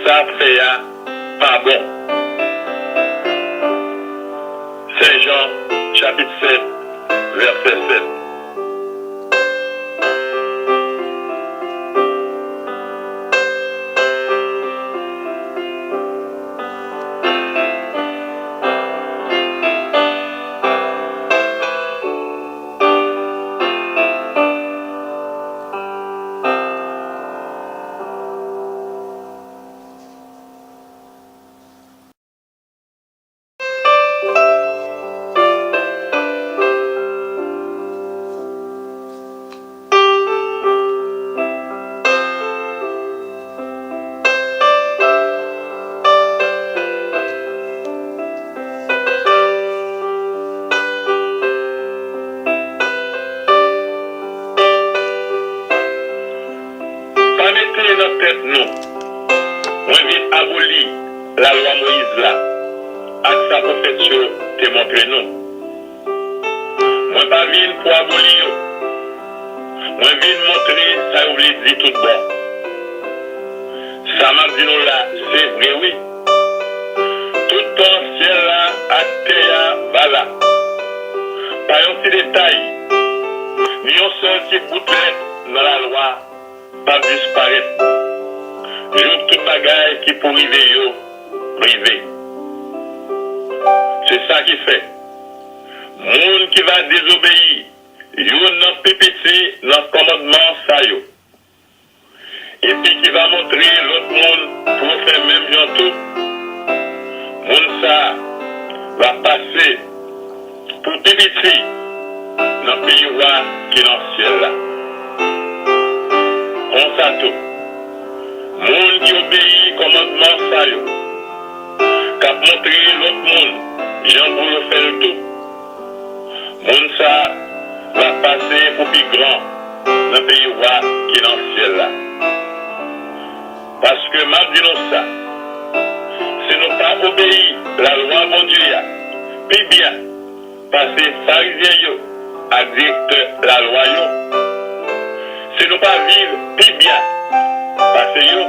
ça fait pas bon. Saint Jean, chapitre 7, verset 7. Mettez notre tête nous. Moi vite aboli la loi Moïse là. Avec sa prophétie te montre nous. Moi pas vine pour abolir. Moi vine montrer ça oublie dit tout bon. Ça m'a dit nous là, c'est vrai oui. Tout ton ciel là, à terre va là. Pas un petit détail. Ni un seul petit boutlet dans la loi. Pas disparaître. Joue toute bagaille qui pour arriver yo, privé. C'est ça qui fait. Monde qui va désobéir, yo nan petit dans commandement ça yo. Et puis qui va montrer l'autre monde pour faire même genre tout. Monde ça va passer pour petit dans le pays roi qui est dans le ciel là. On s'attend. Monde qui obéit commandement ça yo. Qui a montré l'autre monde, Jean pour le faire tout. Monde ça va passer pour plus grand dans le pays roi qui est dans le ciel là. Parce que m'a dit nous ça. Si nous pas obéir la loi mon Dieu, puis bien, passer pharisiens yo, à directeur la loi yo. Si nous pas vivre puis bien, parce que nous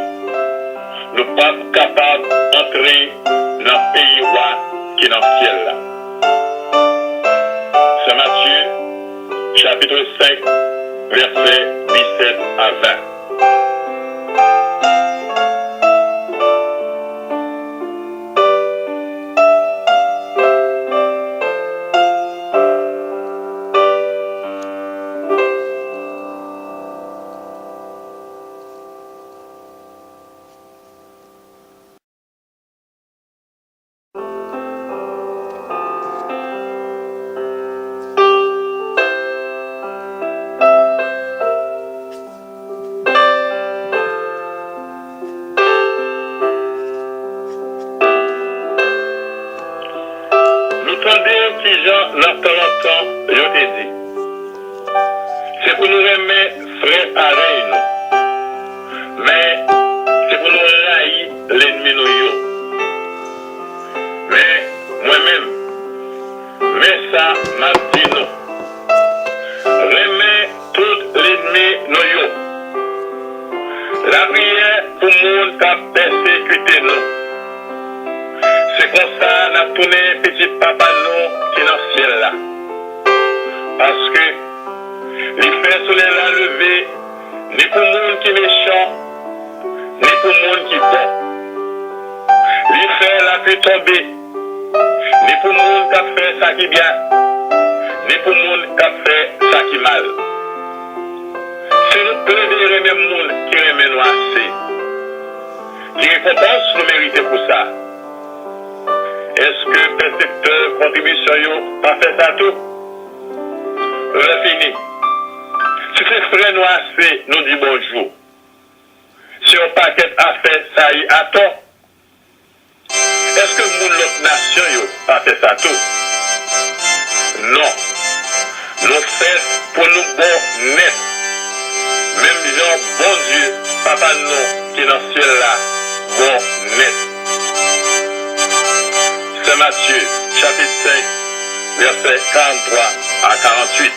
ne sommes pas capables d'entrer dans le pays roi qui est dans le ciel là. C'est Matthieu, chapitre 5, versets 17 à 20. Attendez, qui gens, dans temps, je te dis. C'est pour nous remettre frères pareils, nous. Mais, c'est pour nous railler l'ennemi, nous. Mais, moi-même, mais ça m'a dit non. Remets tout l'ennemi, nous. La prière pour le monde qui a persécuté nous. C'est comme ça, on a tourné petit papa nous qui est dans le ciel là. Parce que les frères soleil là levé, ni pour le monde qui est méchant, ni pour le monde qui est bon. Les frères là pu tomber, ni pour le monde qui a fait ça qui est bien, ni pour le monde qui a fait ça qui est mal. Si nous préférons même le monde qui remet nous assez, qui récompense nous mériter pour ça. Est-ce que percepteur, contribution, yo, pas fait ça tout? Fini. Si ces frères nous assez, nous dit bonjour. Si on paquet a fait ça y a tort. Est-ce que nous, l'autre nation, yo, pas fait ça tout? Non. Nous faisons pour nous bon net. Même genre, bon Dieu, papa nous, qui est dans le ciel là, bon net. C'est Matthieu, chapitre 5, versets 43 à 48.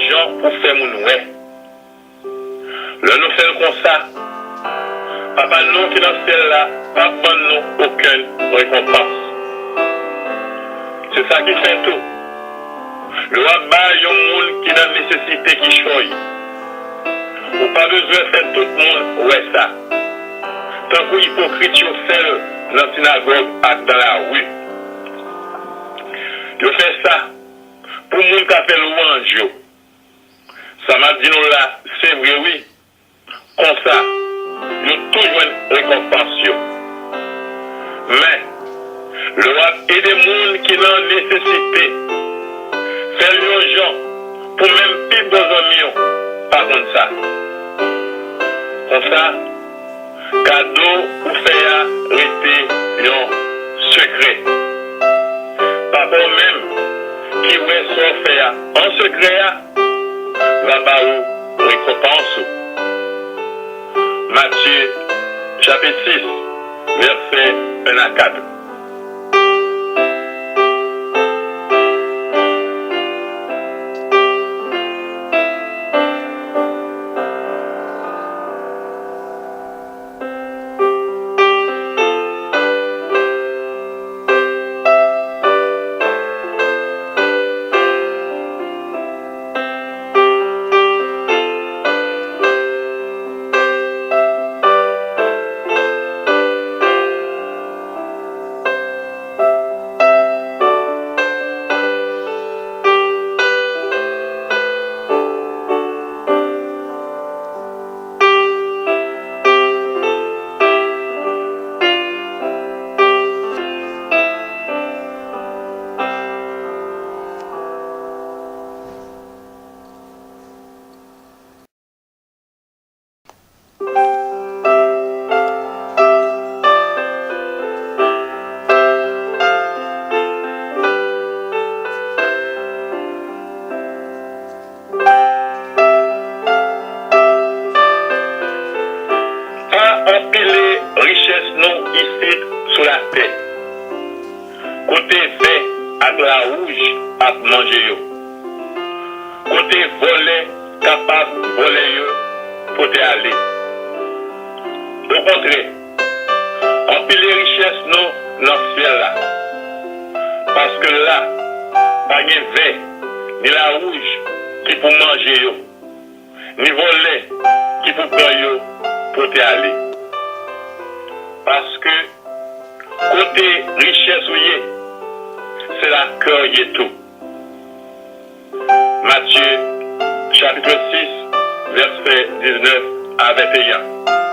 gens pour faire mon ouais. Le nous fait comme ça. Papa nous qui dans le ciel là, pas prendre nous aucune récompense. C'est ça qui fait tout. Le roi il y a un monde qui a nécessité qui choisit. Ou pas besoin de faire tout le monde ouais ça. Tant que l'hypocrite fait dans la synagogue et dans la rue. Je fais ça pour le monde qui a fait louange. Ça m'a dit nous là, c'est vrai oui. Comme ça, il y a toujours une récompense. Mais, le roi et des gens qui ont nécessité, faire les gens pour même pire dans un million, pas comme ça. Comme ça, cadeau ou faire rester un secret. Papa même, qui ouais soit faire en secret, va pas où récompense. Matthieu, chapitre 6, verset 1 à 4. Empiler richesse nous ici sur la terre. Côté fait avec la rouge à manger yo. Côté voler capable de voler yo pour te aller. Au contraire, empiler richesse nous dans ce ciel là. Parce que là, pas de vert ni la rouge qui pour manger yo, ni voler qui pour prendre yo pour te aller. Parce que côté richesse ouillé, c'est la cœur y tout. Matthieu chapitre 6, verset 19 à 21.